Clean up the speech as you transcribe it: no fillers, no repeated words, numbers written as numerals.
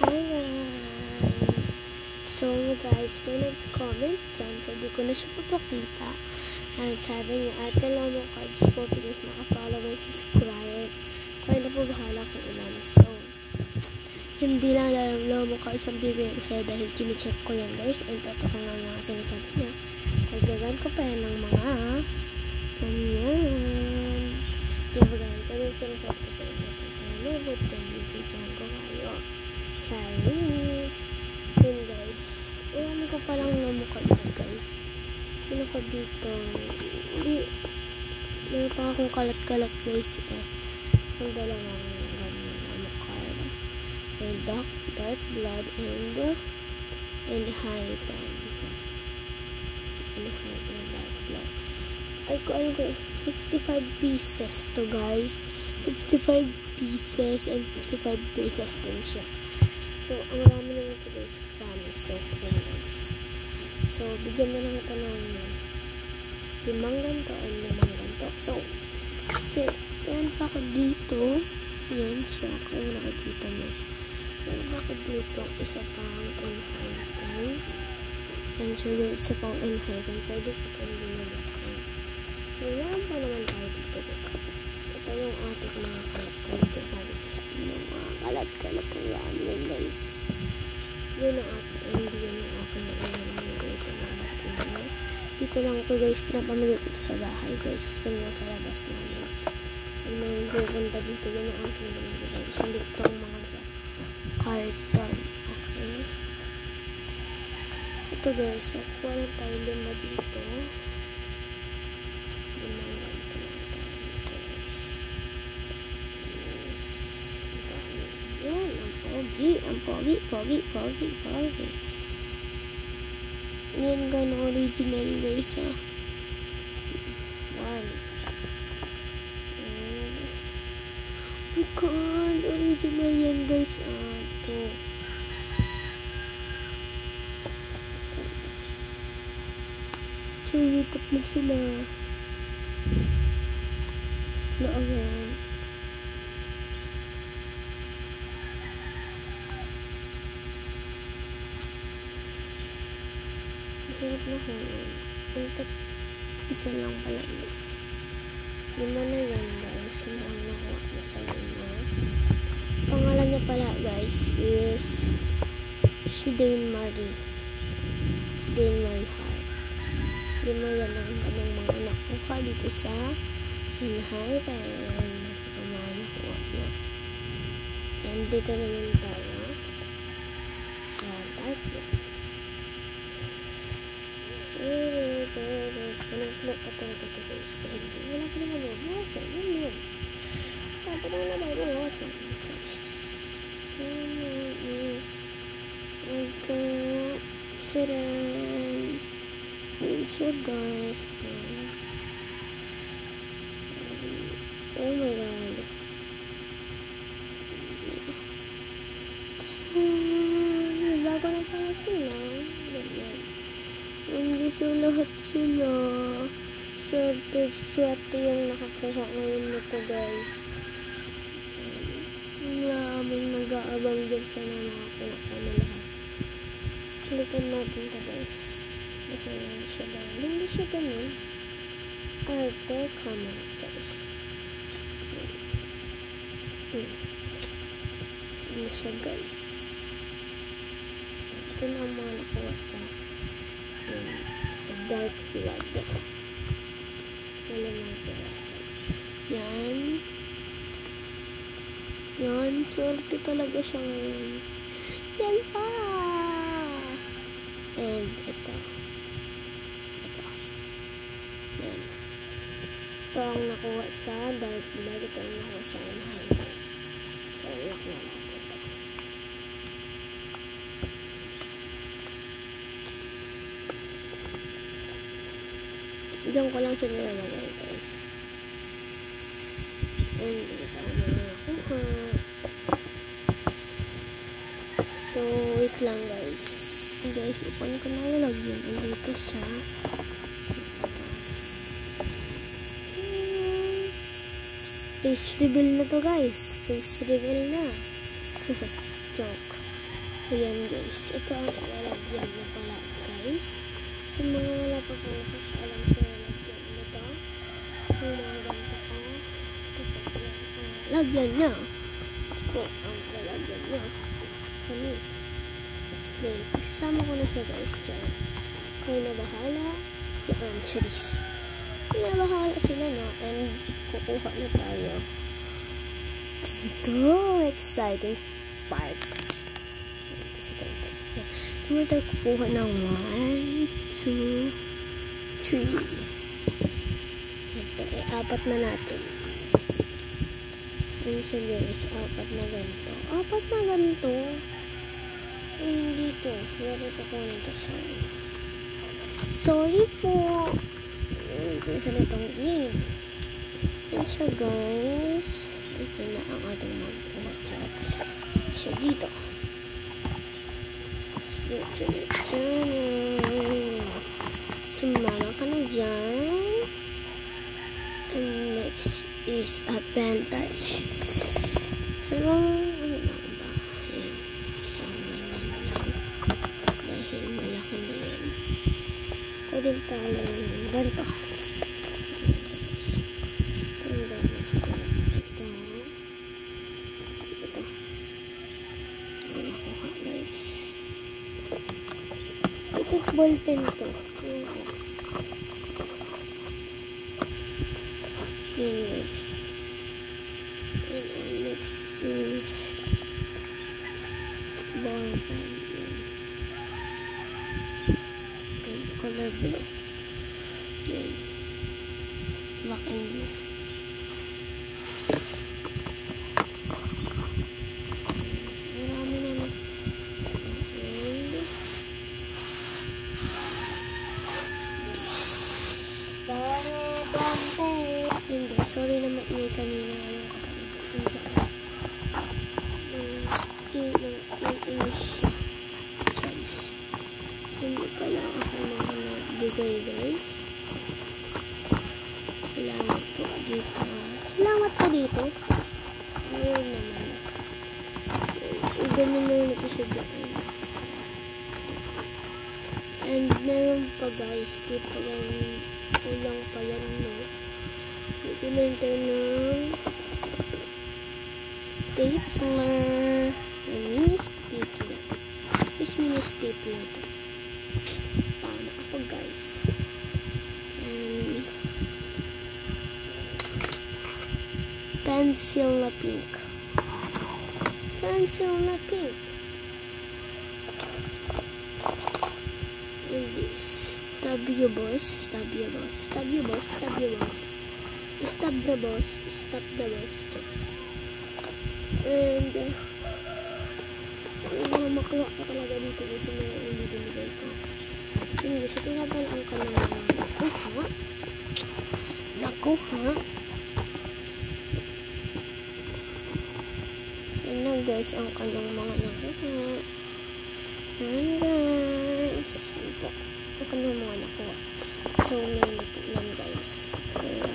Hi guys! So guys, may nag-comment dyan. So di ko na siya papakita. And sabi niya, Ate Lomo Cards po, please naka-follow and subscribe. Kaya na po bahala kung ilan. So, hindi lang Lomo Cards ang bibigay ko sa'yo dahil chine-check ko yan guys. And totoo nga nga sinasabi niya. Pagdagan ko pa yan ng mga ganyan. Yung pagdagan ko yung sinasabi ko sa inyo. Kaya nabot yan, bibigyan ko kayo. Chinese. Yun guys. Alam ko palang Lomo Cards guys. Ano ko dito? Meron pa akong kalat-kalat guys eh. Ang dalawang ganyan Lomo card. May dark blood and high pen. And high pen, dark blood. Ay ko ano ko 55 pieces to guys. 55 pieces and 55 pieces din siya. So, ang marami naman ito guys, promise. So, guys. So, bigyan na lang ito ng 5 ganito and 5 ganito. So, kasi, yan pa ako dito. Yan siya, kung nakikita niyo. Yan pa ako dito, isa pang enhypen. And so, isa pang enhypen. Pwede ko pang ginagawa. So, yan pa naman tayo dito. Ito yung ating mga kalat-kalat. Sabi ko sa inyo, mga kalat-kalat ang yan guys. Yun ang aking, hindi yun ang aking dito lang ako guys, pinapamili ko sa bahay guys. Yun sa labas namin. Yung mga pupunta dito, yun ang aking binili guys. Hindi itong mga carton. Okay. Ito guys, nakuha lang tayo 5 dito. 5 ganito lang tayo guys. Yan, ang pogi. Yan gano'n original guys ha. 1. Oh God, original yan guys. 2. Chulitap na sila. Na again. Hirap na ko yun. Isa lang pala yun. 5 na yan guys. Ano ang nakuha na sa inyo. Pangalan niya pala guys is Dane Marie Hart. 5 yan ang kanyang mga nakuha dito sa enhypen. Ang mga nakuha niya. And dito naman tayo sa dark blood. Pinag-look ka talaga ito guys. Wala ka naman mabawasan. Yun. Dapat naman na mabawasan. Siran. Yun siya guys. Oh my god. Bago na pala sila. Ganyan. Hindi sa lahat sila. Swerte yung nakakuha ngayon nito guys. Maraming nag-aabang dyan sana nakakuha sana lahat. Klikan natin ito guys. Hindi siya ganun. Arte camera guys. Hindi siya guys. Ito na ang mga nakuha sa dark blood. Wala mga piraso. Yan, swerte talaga siya ngayon. Yan pa! And ito. Yan. Ito ang nakuha sa dark blood. Ito ang nakuha sa enhypen. So, lock na natin ito. Diyan ko lang siya nilalagay guys. And dito ang mga nakuha. So wait lang guys. Guys, ipon ko na lalagyan. Andito siya. Face reveal na to guys. Face reveal na. Joke. Ayan guys, ito ang lalagyan na pala guys. Sa mga wala pa po alam sa lalagyan nito, yung mga ganito ko, ito ang lalagyan niya. Ito ang lalagyan niya. Kanis. Slate. Kasama ko na siya guys dyan. Kayo na bahala. Yan, charis. Kayo na bahala sila no, and kukuha na tayo. Dito, exciting part. Naman tayo kukuha ng 1, 2, 3. Ito, apat na natin. Ano siya guys? Apat na ganito. Apat na ganito. Hindi to. Wala ko po nito. Sorry. Sorry po. Ito sa nitong game. Yan siya guys. Ito na ang ating magkuha siya dito. Sumama ka na dyan. And next is advantage. Pero, ano lang ba? Ayan. Isang ganyan lang. Dahil malaki na yan. Pwede tayong ganito. Ballpen to. Yan guys. And next is ballpen. And color blue. Yan. Black and blue. Marami naman. Hindi, sorry naman may kanina yung inis siya. Charis. Hindi pala ako mga nagbigay guys. Salamat po dito. Salamat po dito. Ayun naman. Ganun na ulit siya dyan. And meron pa guys, dito yan. Ulang pa yan no. Bigyan tayo ng stapler. Mini stapler. This mini stapler. Tama ako guys. And pencil na pink. Pencil na pink. And this. Stab the boss. Stab the boss. Stab the boss. Stab the boss. Stab the boss. Stab the boss. And makuha ko talaga dito kasi hindi binigay ko. Hindi, so ito nga pala ang kanyang nakuha. Nakuha. Yan na guys ang kanyang mga nakuha. Yan guys. Yan po. Ang kanyang mga nakuha. So many po yan guys. Kaya